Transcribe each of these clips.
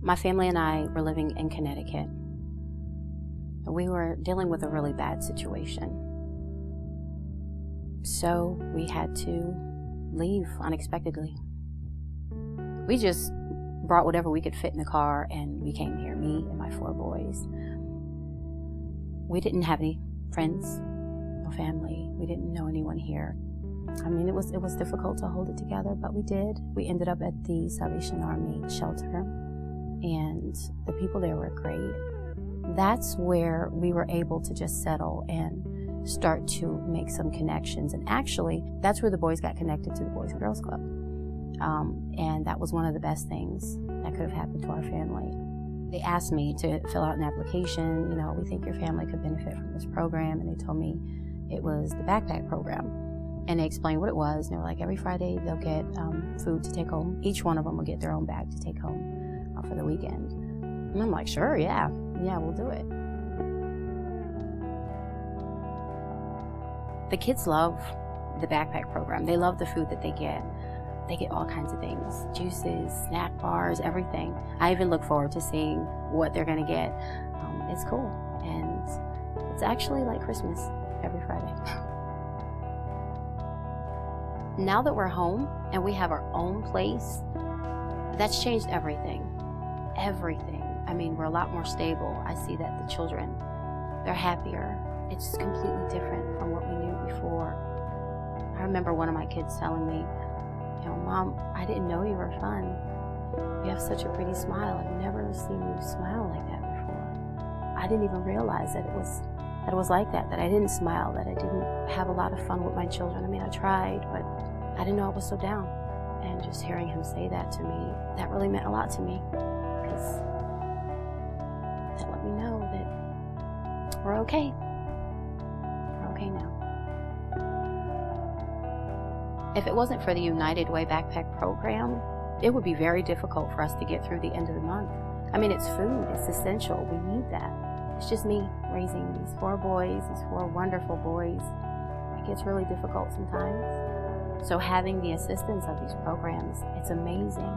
My family and I were living in Connecticut. We were dealing with a really bad situation. So we had to leave unexpectedly. We just brought whatever we could fit in the car and we came here, me and my 4 boys. We didn't have any friends, no family. We didn't know anyone here. I mean, it was difficult to hold it together, but we did. We ended up at the Salvation Army shelter, and the people there were great. That's where we were able to just settle and start to make some connections. And actually, that's where the boys got connected to the Boys and Girls Club. And that was one of the best things that could have happened to our family. They asked me to fill out an application. You know, we think your family could benefit from this program. And they told me it was the backpack program. And they explained what it was. And they were like, every Friday they'll get food to take home. Each one of them will get their own bag to take home for the weekend. And I'm like, sure, yeah, we'll do it. The kids love the backpack program. They love the food that they get. They get all kinds of things, juices, snack bars, everything. I even look forward to seeing what they're gonna get. It's cool, and it's actually like Christmas every Friday. Now that we're home and we have our own place, that's changed everything. Everything. I mean, we're a lot more stable. I see that the children, they're happier. It's completely different from what we knew before. I remember one of my kids telling me, you know, Mom, I didn't know you were fun. You have such a pretty smile. I've never seen you smile like that before. I didn't even realize that it was like that I didn't smile, that I didn't have a lot of fun with my children. I mean, I tried, but I didn't know I was so down. And just hearing him say that to me, that really meant a lot to me, because that let me know that we're okay. We're okay now. If it wasn't for the United Way backpack program, it would be very difficult for us to get through the end of the month. I mean, it's food, it's essential, we need that. It's just me raising these 4 boys, these 4 wonderful boys. It gets really difficult sometimes. So having the assistance of these programs, it's amazing.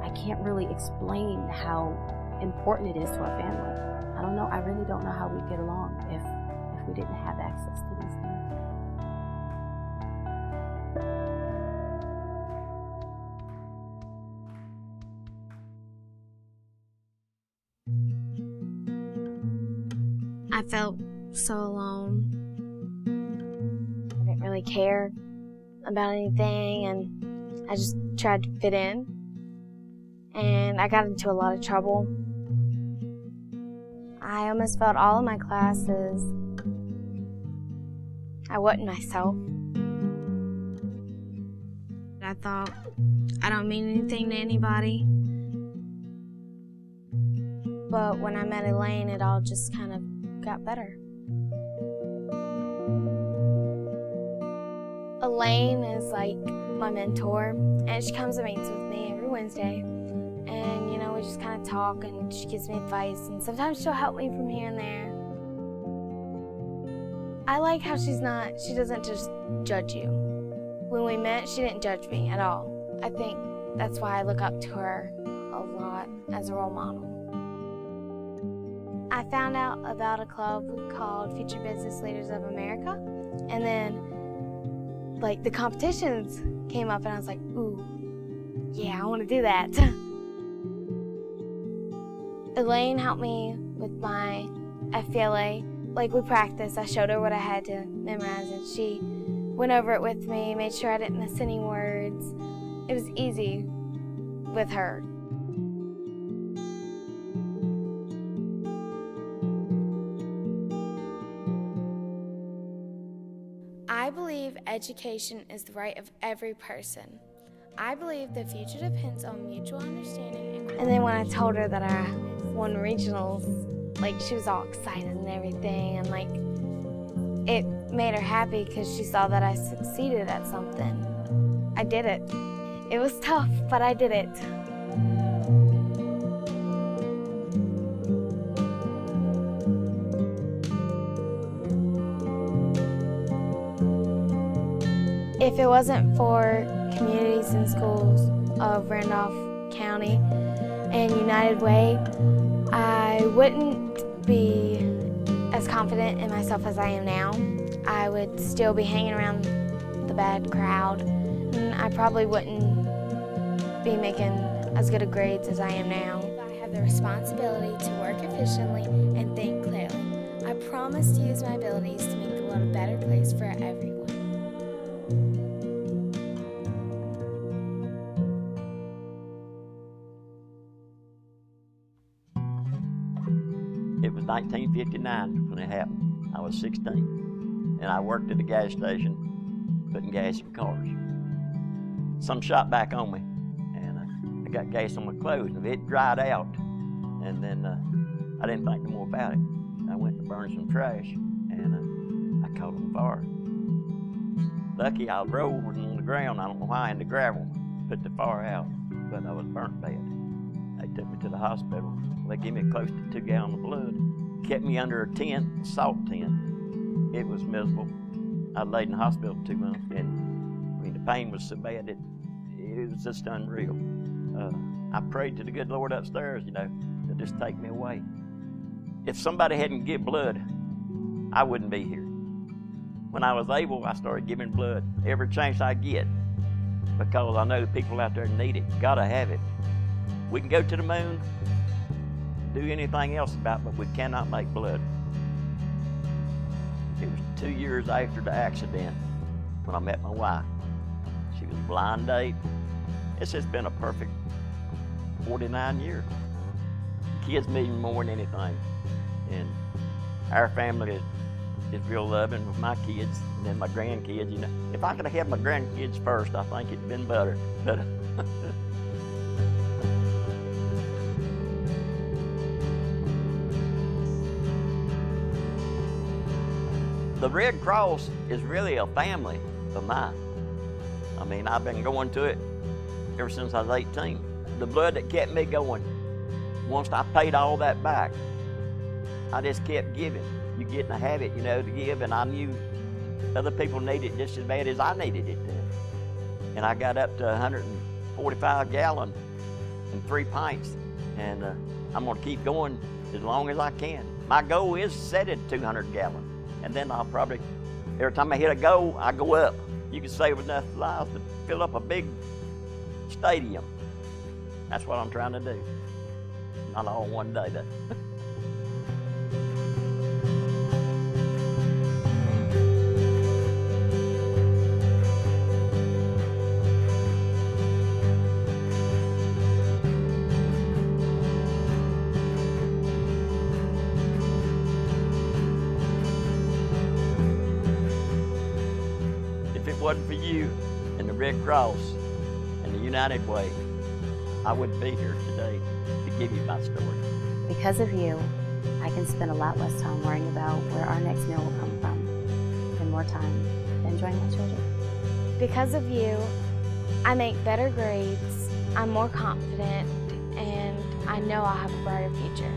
I can't really explain how important it is to our family. I don't know, I really don't know how we'd get along if we didn't have access to these things. I felt so alone. I didn't really care about anything, and I just tried to fit in. And I got into a lot of trouble. I almost failed all of my classes. I wasn't myself. I thought, I don't mean anything to anybody. But when I met Elaine, it all just kind of got better. Elaine is like my mentor, and she comes and meets with me every Wednesday. And, you know, we just kind of talk, and she gives me advice, and sometimes she'll help me from here and there. I like how she doesn't just judge you. When we met, she didn't judge me at all. I think that's why I look up to her a lot as a role model. I found out about a club called Future Business Leaders of America, and then like the competitions came up, and I was like, ooh, yeah, I want to do that. Elaine helped me with my FPLA. Like, we practiced, I showed her what I had to memorize, and she went over it with me, made sure I didn't miss any words. It was easy with her. I believe education is the right of every person. I believe the future depends on mutual understanding. And then when I told her that I won regionals, like, she was all excited and everything, and like, it made her happy because she saw that I succeeded at something. I did it. It was tough, but I did it. If it wasn't for communities and schools of Randolph County, in United Way, I wouldn't be as confident in myself as I am now. I would still be hanging around the bad crowd, and I probably wouldn't be making as good of grades as I am now. I have the responsibility to work efficiently and think clearly. I promise to use my abilities to make the world a better place for everyone. It was 1959 when it happened. I was 16, and I worked at a gas station putting gas in cars. Some shot back on me, and I got gas on my clothes, and it dried out, and then I didn't think no more about it. I went to burn some trash, and I caught on fire. Lucky I rolled on the ground, I don't know why, in the gravel, put the fire out, but I was burnt bad. They took me to the hospital. They gave me close to 2 gallons of blood. Kept me under a tent, a salt tent. It was miserable. I laid in the hospital 2 months, and I mean, the pain was so bad it was just unreal. I prayed to the good Lord upstairs, to just take me away. If somebody hadn't given blood, I wouldn't be here. When I was able, I started giving blood every chance I get, because I know the people out there need it. Gotta have it. We can go to the moon, do anything else about it, but we cannot make blood. It was 2 years after the accident when I met my wife. She was a blind date. It's just been a perfect 49 years. Kids mean more than anything. And our family is real loving with my kids and then my grandkids. If I could have had my grandkids first, I think it'd been better. But the Red Cross is really a family of mine. I mean, I've been going to it ever since I was 18. The blood that kept me going, once I paid all that back, I just kept giving. You get in a habit, to give, and I knew other people needed it just as bad as I needed it then. And I got up to 145 gallons and 3 pints, and I'm gonna keep going as long as I can. My goal is set at 200 gallons. And then I'll probably, every time I hit a goal, I go up. You can save enough lives to fill up a big stadium. That's what I'm trying to do. Not all one day, though. If it wasn't for you and the Red Cross and the United Way, I wouldn't be here today to give you my story. Because of you, I can spend a lot less time worrying about where our next meal will come from and more time enjoying my children. Because of you, I make better grades, I'm more confident, and I know I'll have a brighter future.